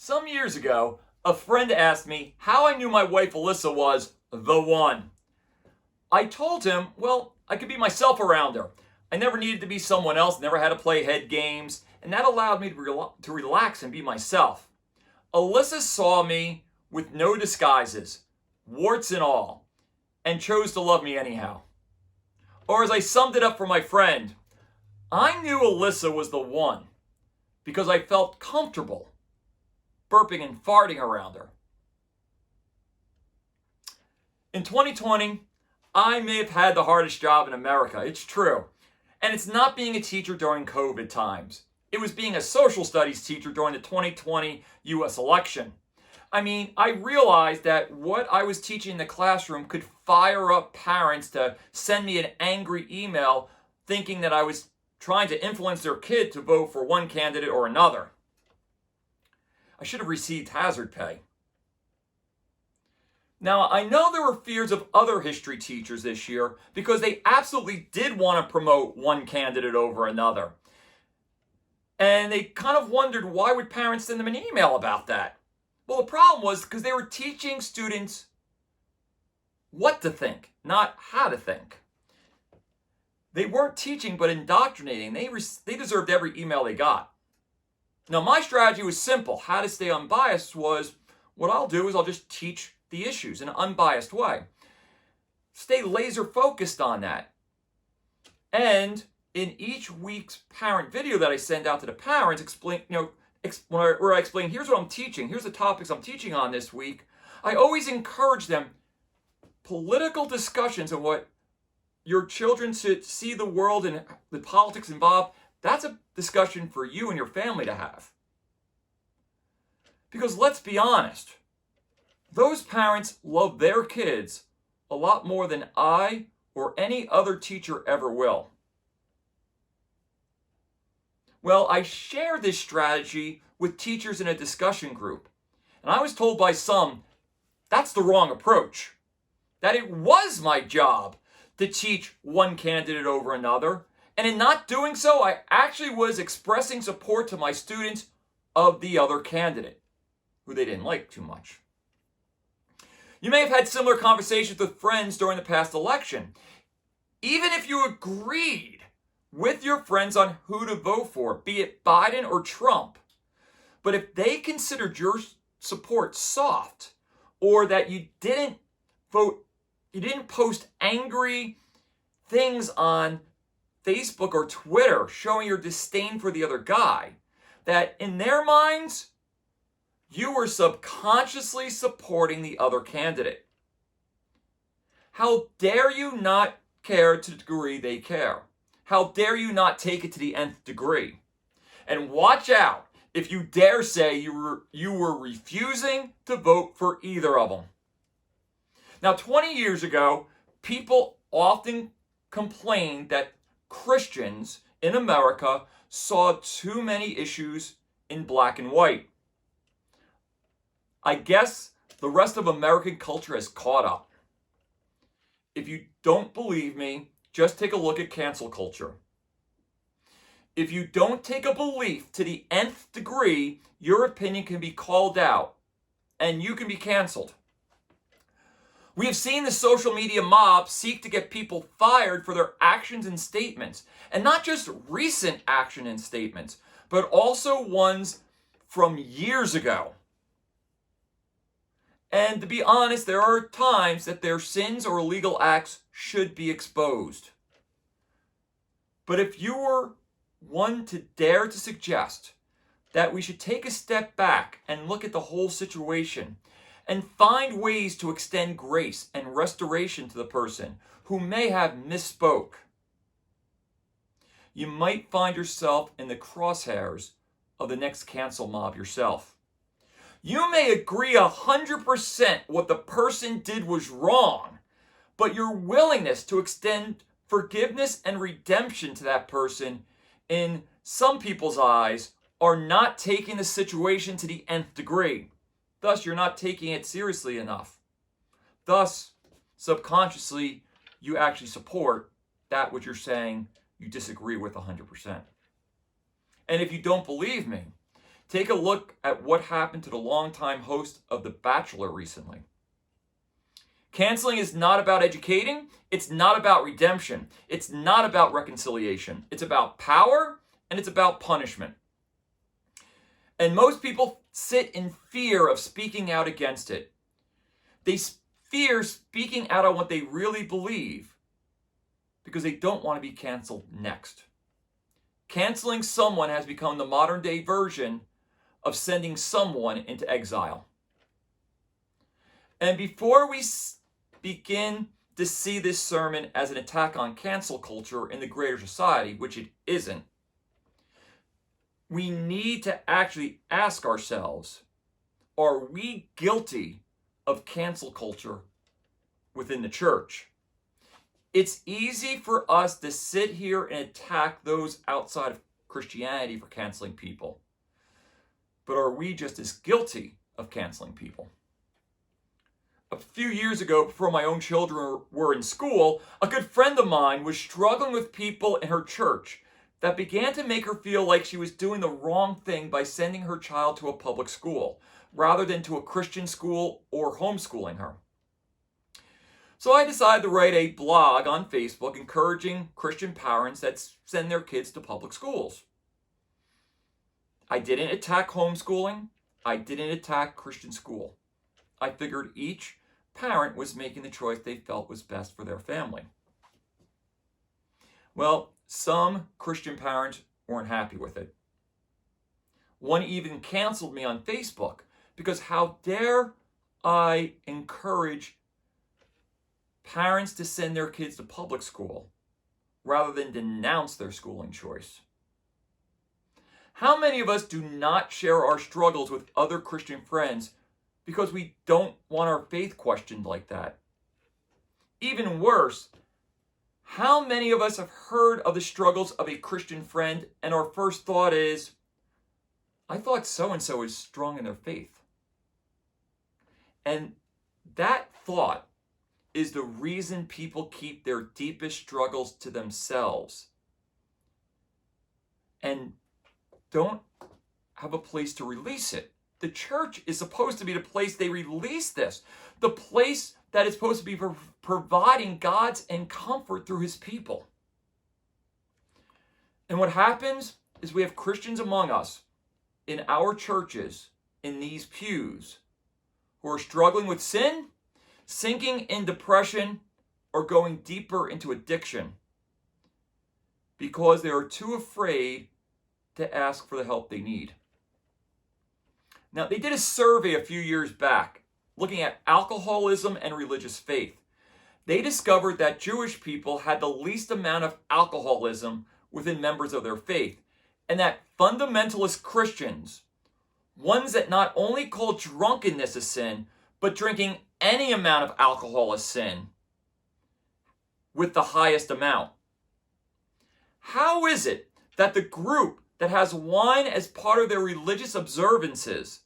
Some years ago, a friend asked me how I knew my wife Alyssa was the one. I told him, well, I could be myself around her. I never needed to be someone else, never had to play head games, and that allowed me to relax and be myself. Alyssa saw me with no disguises, warts and all, and chose to love me anyhow. Or as I summed it up for my friend, I knew Alyssa was the one because I felt comfortable burping and farting around her. In 2020, I may have had the hardest job in America. It's true. And it's not being a teacher during COVID times. It was being a social studies teacher during the 2020 US election. I mean, I realized that what I was teaching in the classroom could fire up parents to send me an angry email thinking that I was trying to influence their kid to vote for one candidate or another. I should have received hazard pay. Now, I know there were fears of other history teachers this year because they absolutely did want to promote one candidate over another. And they kind of wondered, why would parents send them an email about that? Well, the problem was because they were teaching students what to think, not how to think. They weren't teaching but indoctrinating. They deserved every email they got. Now, my strategy was simple. How to stay unbiased was, what I'll do is I'll just teach the issues in an unbiased way. Stay laser focused on that. And in each week's parent video that I send out to the parents, where I explain, here's what I'm teaching, here's the topics I'm teaching on this week, I always encourage them, political discussions and what your children should see the world and the politics involved, that's a discussion for you and your family to have. Because let's be honest, those parents love their kids a lot more than I or any other teacher ever will. Well, I shared this strategy with teachers in a discussion group, and I was told by some that's the wrong approach, that it was my job to teach one candidate over another, and in not doing so, I actually was expressing support to my students of the other candidate, who they didn't like too much. You may have had similar conversations with friends during the past election. Even if you agreed with your friends on who to vote for, be it Biden or Trump, but if they considered your support soft, or that you didn't post angry things on Facebook or Twitter showing your disdain for the other guy, that in their minds, you were subconsciously supporting the other candidate. How dare you not care to the degree they care? How dare you not take it to the nth degree? And watch out if you dare say you were refusing to vote for either of them. Now, 20 years ago, people often complained that Christians in America saw too many issues in black and white. I guess the rest of American culture has caught up. If you don't believe me, just take a look at cancel culture. If you don't take a belief to the nth degree, your opinion can be called out and you can be canceled. We have seen the social media mob seek to get people fired for their actions and statements, and not just recent action and statements, but also ones from years ago. And to be honest, there are times that their sins or illegal acts should be exposed. But if you were one to dare to suggest that we should take a step back and look at the whole situation and find ways to extend grace and restoration to the person who may have misspoke, you might find yourself in the crosshairs of the next cancel mob yourself. You may agree 100% what the person did was wrong, but your willingness to extend forgiveness and redemption to that person, in some people's eyes, are not taking the situation to the nth degree. Thus, you're not taking it seriously enough. Thus, subconsciously, you actually support that which you're saying you disagree with 100%. And if you don't believe me, Take a look at what happened to the longtime host of The Bachelor recently. Canceling is not about educating. It's not about redemption. It's not about reconciliation. It's about power and it's about punishment. And most people sit in fear of speaking out against it. They fear speaking out on what they really believe because they don't want to be canceled next. Canceling someone has become the modern day version of sending someone into exile. And before we begin to see this sermon as an attack on cancel culture in the greater society, which it isn't, we need to actually ask ourselves, are we guilty of cancel culture within the church? It's easy for us to sit here and attack those outside of Christianity for canceling people. But are we just as guilty of canceling people? A few years ago, before my own children were in school, a good friend of mine was struggling with people in her church that began to make her feel like she was doing the wrong thing by sending her child to a public school, rather than to a Christian school or homeschooling her. So I decided to write a blog on Facebook encouraging Christian parents that send their kids to public schools. I didn't attack homeschooling. I didn't attack Christian school. I figured each parent was making the choice they felt was best for their family. Well, some Christian parents weren't happy with it. One even canceled me on Facebook because how dare I encourage parents to send their kids to public school rather than denounce their schooling choice? How many of us do not share our struggles with other Christian friends because we don't want our faith questioned like that? Even worse, how many of us have heard of the struggles of a Christian friend and our first thought is, I thought so-and-so is strong in their faith. And that thought is the reason people keep their deepest struggles to themselves and don't have a place to release it. The church is supposed to be the place they release this, the place that is supposed to be providing God's and comfort through his people. And what happens is we have Christians among us in our churches, in these pews, who are struggling with sin, sinking in depression, or going deeper into addiction because they are too afraid to ask for the help they need. Now, they did a survey a few years back looking at alcoholism and religious faith. They discovered that Jewish people had the least amount of alcoholism within members of their faith, and that fundamentalist Christians, ones that not only call drunkenness a sin, but drinking any amount of alcohol a sin, with the highest amount. How is it that the group that has wine as part of their religious observances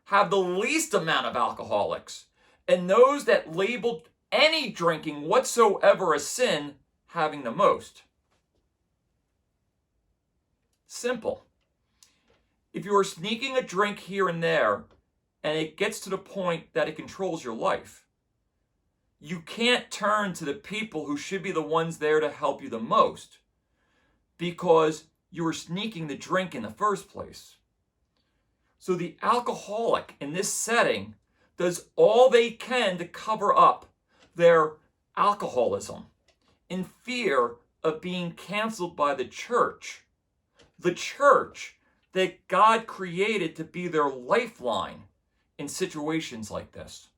have the least amount of alcoholics, and those that labeled any drinking whatsoever a sin having the most? Simple. If you are sneaking a drink here and there, and it gets to the point that it controls your life, you can't turn to the people who should be the ones there to help you the most because you were sneaking the drink in the first place. So the alcoholic in this setting does all they can to cover up their alcoholism in fear of being canceled by the church that God created to be their lifeline in situations like this.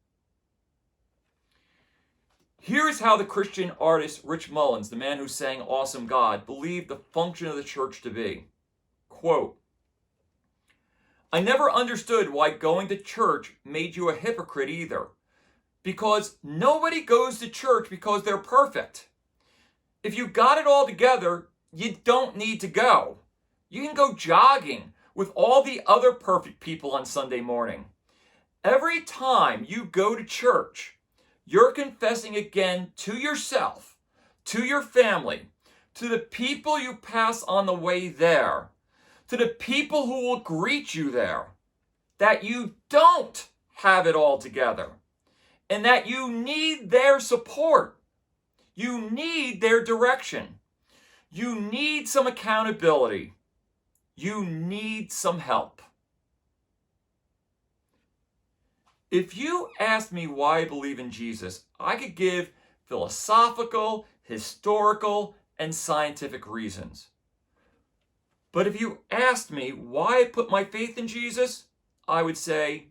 Here is how the Christian artist Rich Mullins, the man who sang Awesome God, believed the function of the church to be. Quote, I never understood why going to church made you a hypocrite either, because nobody goes to church because they're perfect. If you got it all together, you don't need to go. You can go jogging with all the other perfect people on Sunday morning. Every time you go to church, you're confessing again to yourself, to your family, to the people you pass on the way there, to the people who will greet you there, that you don't have it all together and that you need their support. You need their direction. You need some accountability. You need some help. If you asked me why I believe in Jesus, I could give philosophical, historical, and scientific reasons. But if you asked me why I put my faith in Jesus, I would say,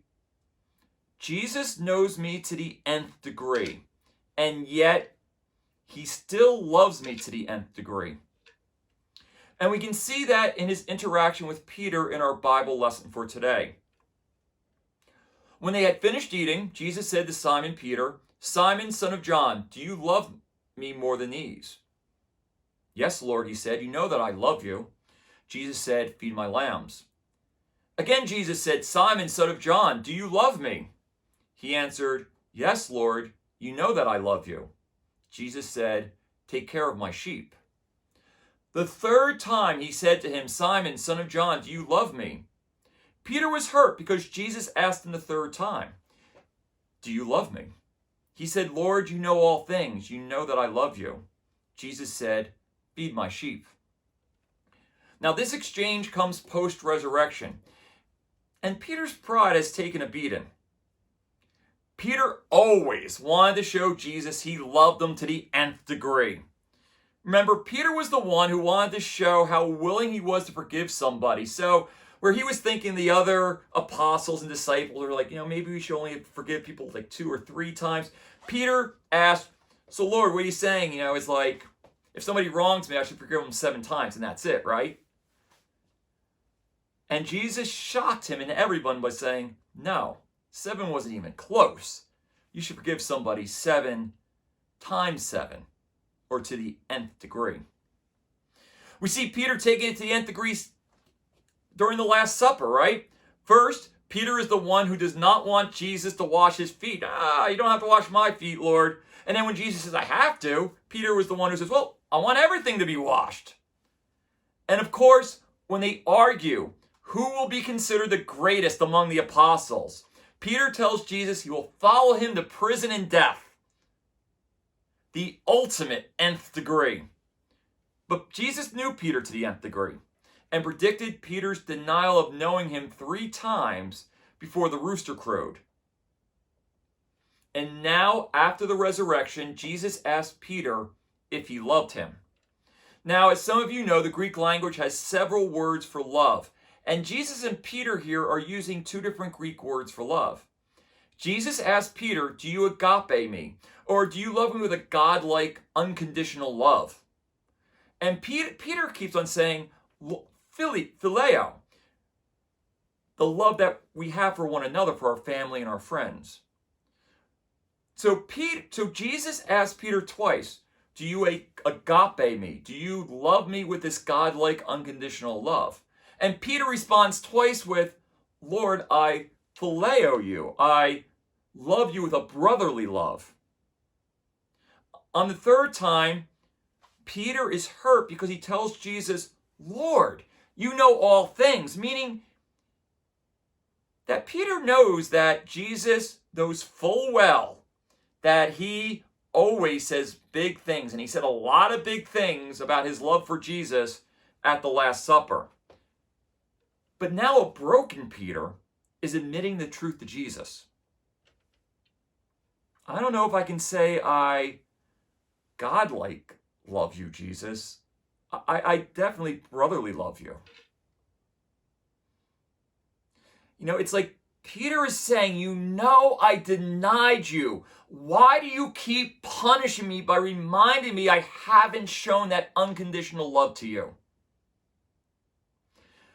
Jesus knows me to the nth degree, and yet he still loves me to the nth degree. And we can see that in his interaction with Peter in our Bible lesson for today. When they had finished eating, Jesus said to Simon Peter, "Simon, son of John, do you love me more than these?" "Yes, Lord," he said, "you know that I love you." Jesus said, "Feed my lambs." Again, Jesus said, "Simon, son of John, do you love me?" He answered, "Yes, Lord, you know that I love you." Jesus said, "Take care of my sheep." The third time he said to him, "Simon, son of John, do you love me?" Peter was hurt because Jesus asked him the third time, "Do you love me?" He said, "Lord, you know all things. You know that I love you." Jesus said, "Feed my sheep." Now this exchange comes post-resurrection, and Peter's pride has taken a beating. Peter always wanted to show Jesus he loved him to the nth degree. Remember, Peter was the one who wanted to show how willing he was to forgive somebody. So where he was thinking the other apostles and disciples are like, maybe we should only forgive people like 2 or 3 times. Peter asked, "So Lord, what are you saying? It's like, if somebody wrongs me, I should forgive them 7 times and that's it, right?" And Jesus shocked him and everyone by saying, "No, 7 wasn't even close. You should forgive somebody 7 times 7, or to the nth degree." We see Peter taking it to the nth degree during the Last Supper, right? First, Peter is the one who does not want Jesus to wash his feet. "You don't have to wash my feet, Lord." And then when Jesus says, "I have to," Peter was the one who says, "Well, I want everything to be washed." And of course, when they argue who will be considered the greatest among the apostles, Peter tells Jesus he will follow him to prison and death. The ultimate nth degree. But Jesus knew Peter to the nth degree and predicted Peter's denial of knowing him 3 times before the rooster crowed. And now, after the resurrection, Jesus asked Peter if he loved him. Now, as some of you know, the Greek language has several words for love. And Jesus and Peter here are using 2 different Greek words for love. Jesus asked Peter, "Do you agape me?" Or "Do you love me with a God-like, unconditional love?" And Peter keeps on saying, "Phileo," the love that we have for one another, for our family and our friends. So Jesus asked Peter twice, "Do you agape me? Do you love me with this God-like, unconditional love?" And Peter responds twice with, "Lord, I phileo you. I love you with a brotherly love." On the third time, Peter is hurt because he tells Jesus, "Lord, you know all things," meaning that Peter knows that Jesus knows full well that he always says big things, and he said a lot of big things about his love for Jesus at the Last Supper. But now a broken Peter is admitting the truth to Jesus. "I don't know if I can say I God-like love you, Jesus. I definitely brotherly love you." It's like Peter is saying, I denied you. Why do you keep punishing me by reminding me I haven't shown that unconditional love to you?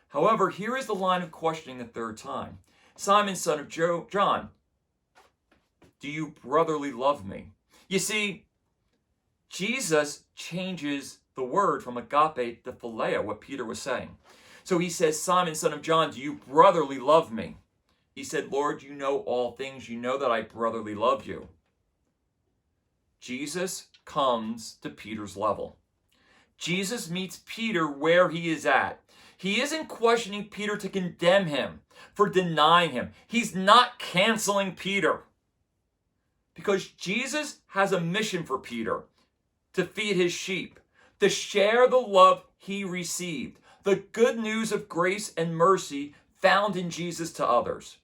However, here is the line of questioning the third time. "Simon, son of John, do you brotherly love me?" You see, Jesus changes the word from agape to phileo, what Peter was saying. So he says, "Simon, son of John, do you brotherly love me?" He said, "Lord, you know all things. You know that I brotherly love you." Jesus comes to Peter's level. Jesus meets Peter where he is at. He isn't questioning Peter to condemn him for denying him. He's not canceling Peter. Because Jesus has a mission for Peter: to feed his sheep, to share the love he received, the good news of grace and mercy found in Jesus to others.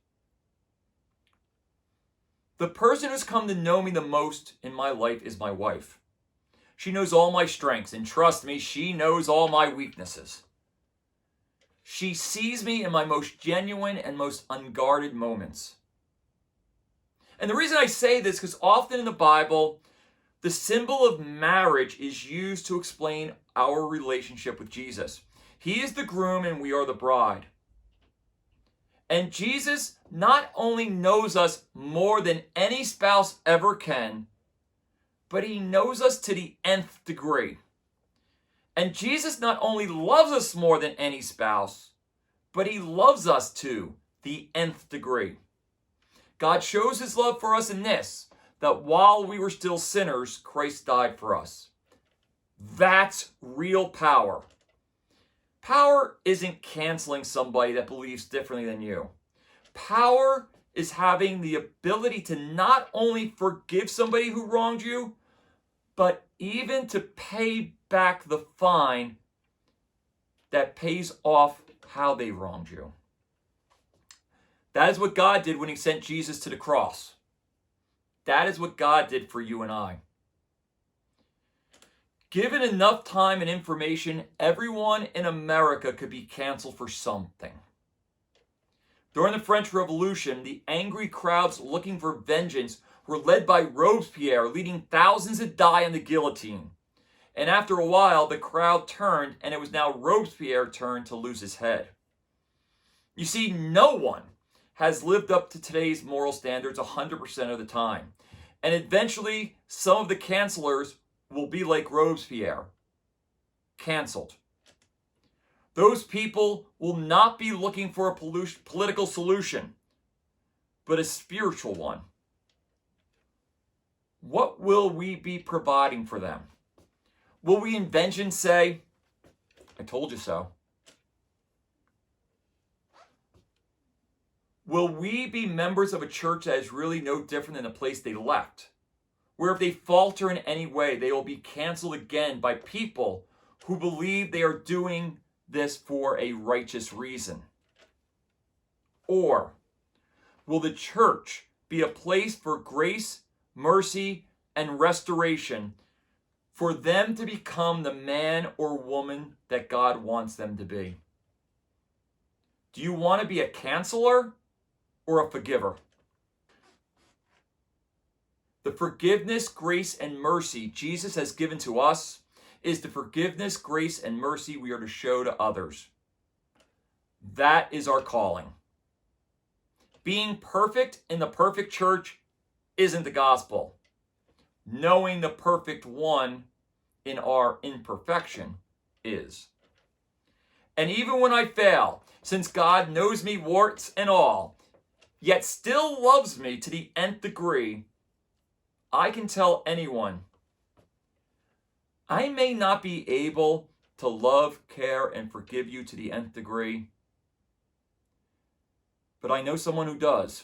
The person who's come to know me the most in my life is my wife. She knows all my strengths, and trust me, she knows all my weaknesses. She sees me in my most genuine and most unguarded moments. And the reason I say this is because often in the Bible, the symbol of marriage is used to explain our relationship with Jesus. He is the groom and we are the bride. And Jesus not only knows us more than any spouse ever can, but he knows us to the nth degree. And Jesus not only loves us more than any spouse, but he loves us to the nth degree. God shows his love for us in this, that while we were still sinners, Christ died for us. That's real power. Power isn't canceling somebody that believes differently than you. Power is having the ability to not only forgive somebody who wronged you, but even to pay back the fine that pays off how they wronged you. That is what God did when he sent Jesus to the cross. That is what God did for you and I. Given enough time and information, everyone in America could be canceled for something. During the French Revolution, the angry crowds looking for vengeance were led by Robespierre, leading thousands to die on the guillotine. And after a while, the crowd turned, and it was now Robespierre's turn to lose his head. You see, no one has lived up to today's moral standards 100% of the time. And eventually, some of the cancelers will be like Robespierre, canceled. Those people will not be looking for a political solution, but a spiritual one. What will we be providing for them? Will we in vengeance say, "I told you so"? Will we be members of a church that is really no different than the place they left, where if they falter in any way, they will be canceled again by people who believe they are doing this for a righteous reason? Or will the church be a place for grace, mercy, and restoration for them to become the man or woman that God wants them to be? Do you want to be a canceler or a forgiver? The forgiveness, grace, and mercy Jesus has given to us is the forgiveness, grace, and mercy we are to show to others. That is our calling. Being perfect in the perfect church isn't the gospel. Knowing the perfect one in our imperfection is. And even when I fail, since God knows me warts and all, yet still loves me to the nth degree, I can tell anyone, I may not be able to love, care, and forgive you to the nth degree, but I know someone who does.